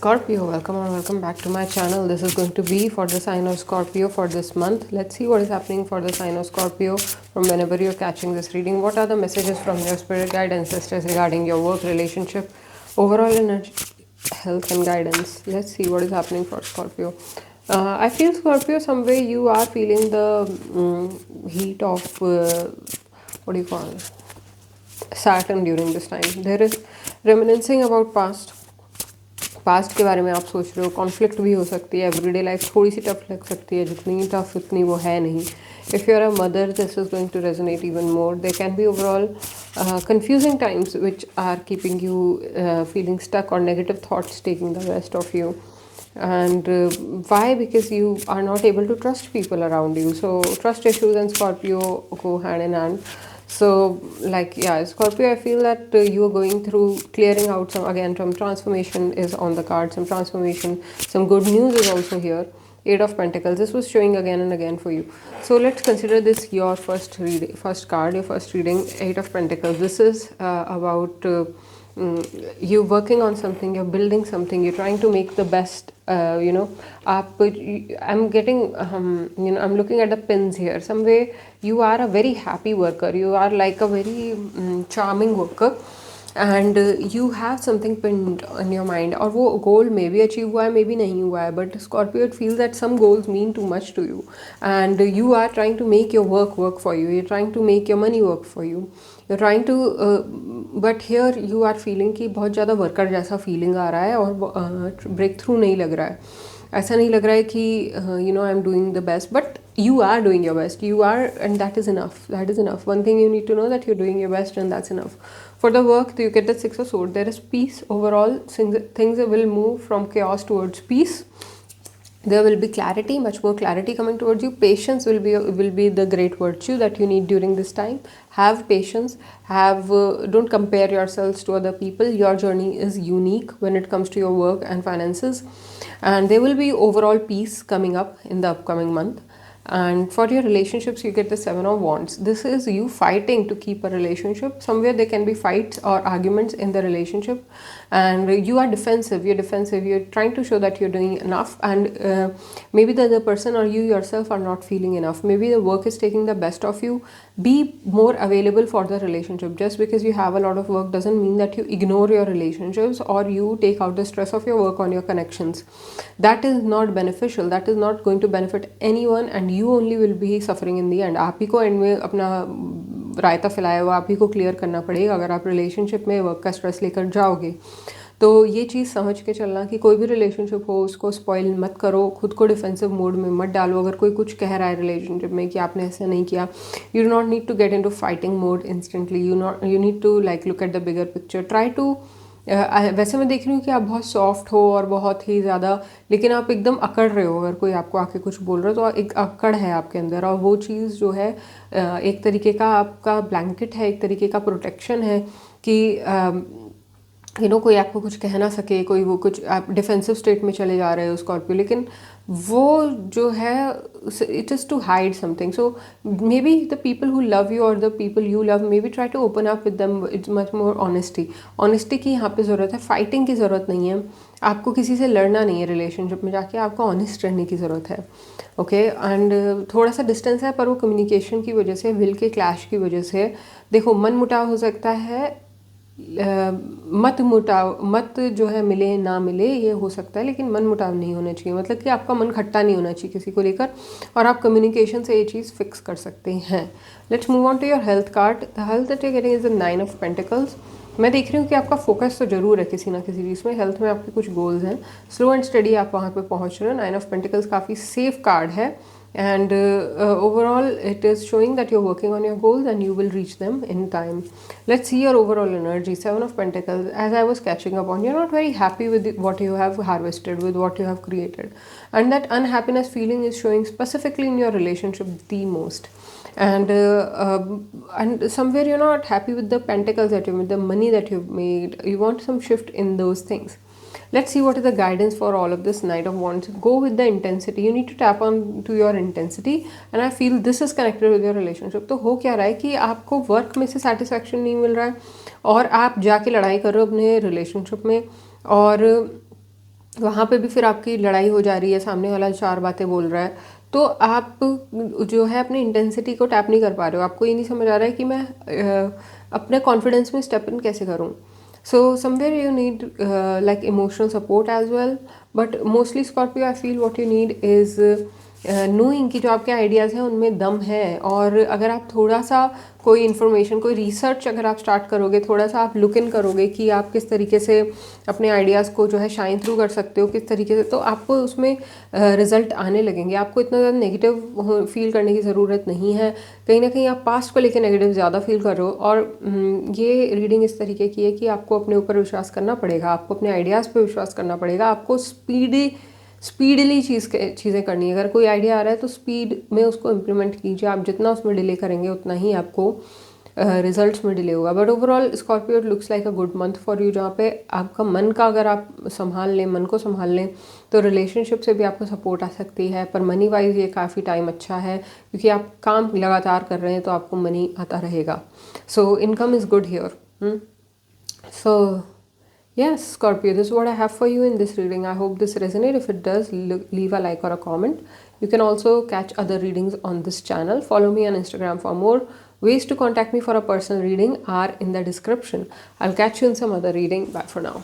Scorpio, welcome or welcome back to my channel. This is going to be for the sign of Scorpio for this month. Let's see what is happening for the sign of Scorpio from whenever you're catching this reading. What are the messages from your spirit guide ancestors regarding your work, relationship, overall energy, health and guidance? Let's see what is happening for Scorpio. I feel Scorpio, some way you are feeling the heat of what do you call it? Saturn during this time. There is reminiscing about past के बारे में आप सोच रहे हो. Conflict भी हो सकती है. एवरीडे लाइफ थोड़ी सी टफ लग सकती है. जितनी टफ उतनी वो है नहीं. If you are a mother this is going to resonate even more. They can be overall confusing times which are keeping you feeling stuck, or negative thoughts taking the rest of you. And why? Because you are not able to trust people around you. So trust issues and Scorpio go hand in hand. So like, yeah, Scorpio, I feel that you are going through clearing out some transformation is on the card. Some transformation, some good news is also here. Eight of Pentacles, this was showing again and again for you. So let's consider this your first card, your first reading. Eight of Pentacles, this is about you working on something, you're building something, you're trying to make the best. I'm getting I'm looking at the pins here. Some way you are a very happy worker, you are like a very charming worker, and you have something pinned in your mind, और वो goal may be achieve हुआ है, may be नहीं हुआ है, but Scorpio, it feels that some goals mean too much to you, and you are trying to make your work for you, you're trying to make your money work for you, you're trying to but here you are feeling कि बहुत ज़्यादा worker जैसा feeling आ रहा है, और break through नहीं लग रहा है. ऐसा नहीं लग रहा है कि I am doing the best, but you are doing your best, you are, and that is enough. One thing you need to know, that you're doing your best, and that's enough. For the work, you get the Six of Swords. There is peace overall. Things will move from chaos towards peace. There will be clarity, much more clarity coming towards you. Patience will be the great virtue that you need during this time. Have patience. Don't compare yourselves to other people. Your journey is unique when it comes to your work and finances, and there will be overall peace coming up in the upcoming month. And for your relationships, you get the Seven of Wands. This is you fighting to keep a relationship. Somewhere there can be fights or arguments in the relationship, and you are defensive. You're trying to show that you're doing enough, and maybe the other person or you yourself are not feeling enough. Maybe the work is taking the best of you. Be more available for the relationship. Just because you have a lot of work doesn't mean that you ignore your relationships, or you take out the stress of your work on your connections. That is not beneficial. That is not going to benefit anyone, and you only will be suffering in the end. आप ही को and में अपना रायता फैलाया हुआ आप ही को clear करना पड़ेगा अगर आप रिलेशनशिप में वर्क का स्ट्रेस लेकर जाओगे. तो ये चीज़ समझ के चलना कि कोई भी रिलेशनशिप हो उसको स्पॉइल मत करो, खुद को डिफेंसिव मोड में मत डालो. अगर कोई कुछ कह रहा है रिलेशनशिप में कि आपने ऐसा नहीं किया, you do not need to get into fighting mode instantly. You need to like look at the bigger picture. Try to वैसे मैं देख रही हूँ कि आप बहुत सॉफ्ट हो और बहुत ही ज़्यादा, लेकिन आप एकदम अकड़ रहे हो. अगर कोई आपको आके कुछ बोल रहा है तो एक अकड़ है आपके अंदर, और वो चीज़ जो है एक तरीके का आपका ब्लैंकेट है, एक तरीके का प्रोटेक्शन है कि कोई आपको कुछ कह ना सके, कोई वो कुछ आप डिफेंसिव स्टेट में चले जा रहे हो स्कॉर्पियो. लेकिन वो जो है it is to hide something. So maybe the people who love you और the people you love, maybe try to open up with them. It's much more honesty की यहाँ पे ज़रूरत है. फाइटिंग की ज़रूरत नहीं है. आपको किसी से लड़ना नहीं है रिलेशनशिप में जाके, आपको ऑनेस्ट रहने की ज़रूरत है. ओके, एंड थोड़ा सा डिस्टेंस है, पर वो कम्युनिकेशन की वजह से, विल के क्लैश की वजह से. देखो, मन मुटाव हो सकता है, मत जो है मिले ना मिले ये हो सकता है, लेकिन मन मुटाव नहीं होना चाहिए. मतलब कि आपका मन खट्टा नहीं होना चाहिए किसी को लेकर, और आप कम्युनिकेशन से ये चीज़ फिक्स कर सकते हैं. Let's move on to your health card. The health that you getting is the 9 of pentacles. मैं देख रही हूँ कि आपका फोकस तो ज़रूर है किसी ना किसी चीज़ में. हेल्थ में आपके कुछ गोल्स हैं, स्लो एंड स्टडी आप वहाँ पे पहुँच रहे हो. 9 ऑफ पेंटिकल्स काफ़ी सेफ कार्ड है, and overall it is showing that you're working on your goals and you will reach them in time. Let's see your overall energy. 7 of Pentacles. As I was catching up on, you're not very happy with what you have harvested, with what you have created, and that unhappiness feeling is showing specifically in your relationship the most. And somewhere you're not happy with the pentacles that you made, the money that you've made. You want some shift in those things. Let's see what is the guidance for all of this. Knight of Wands. Go with the intensity. You need to tap on to your intensity, and I feel this is connected with your relationship. तो हो क्या रहा है कि आपको work में से satisfaction नहीं मिल रहा है, और आप जाके लड़ाई कर रहे हो अपने रिलेशनशिप में, और वहाँ पे भी फिर आपकी लड़ाई हो जा रही है, सामने वाला 4 बातें बोल रहा है, तो आप जो है अपनी इंटेंसिटी को टैप नहीं कर पा रहे हो। आपको ये नहीं समझ आ रहा है कि मैं अपने कॉन्फिडेंस में स्टेप इन कैसे करूँ। So somewhere you need like emotional support as well, but mostly Scorpio I feel what you need is knowing कि जो आपके आइडियाज़ हैं उनमें दम है। और अगर आप थोड़ा सा कोई इन्फॉर्मेशन, कोई रिसर्च अगर आप स्टार्ट करोगे, थोड़ा सा आप लुक इन करोगे कि आप किस तरीके से अपने आइडियाज़ को जो है शाइन थ्रू कर सकते हो, किस तरीके से, तो आपको उसमें रिजल्ट आने लगेंगे। आपको इतना ज़्यादा नेगेटिव फील करने की ज़रूरत नहीं है। कहीं ना कहीं आप पास्ट को लेकर नेगेटिव ज़्यादा फील कर रहे हो। और ये रीडिंग इस तरीके की है कि आपको अपने ऊपर विश्वास करना पड़ेगा, आपको अपने आइडियाज़ पे विश्वास करना पड़ेगा, आपको स्पीडली चीज़ें करनी है। अगर कोई आइडिया आ रहा है तो स्पीड में उसको इम्प्लीमेंट कीजिए। आप जितना उसमें डिले करेंगे उतना ही आपको रिजल्ट्स में डिले होगा। But overall Scorpio looks like a good month for you, जहाँ पे आपका मन का अगर आप संभाल लें, मन को संभाल लें, तो रिलेशनशिप से भी आपको सपोर्ट आ सकती है। पर मनी वाइज ये काफ़ी टाइम अच्छा है, क्योंकि आप काम लगातार कर रहे हैं तो आपको मनी आता रहेगा। So income is good here. So yes, Scorpio, this is what I have for you in this reading. I hope this resonates. If it does, leave a like or a comment. You can also catch other readings on this channel. Follow me on Instagram for more. Ways to contact me for a personal reading are in the description. I'll catch you in some other reading. Bye for now.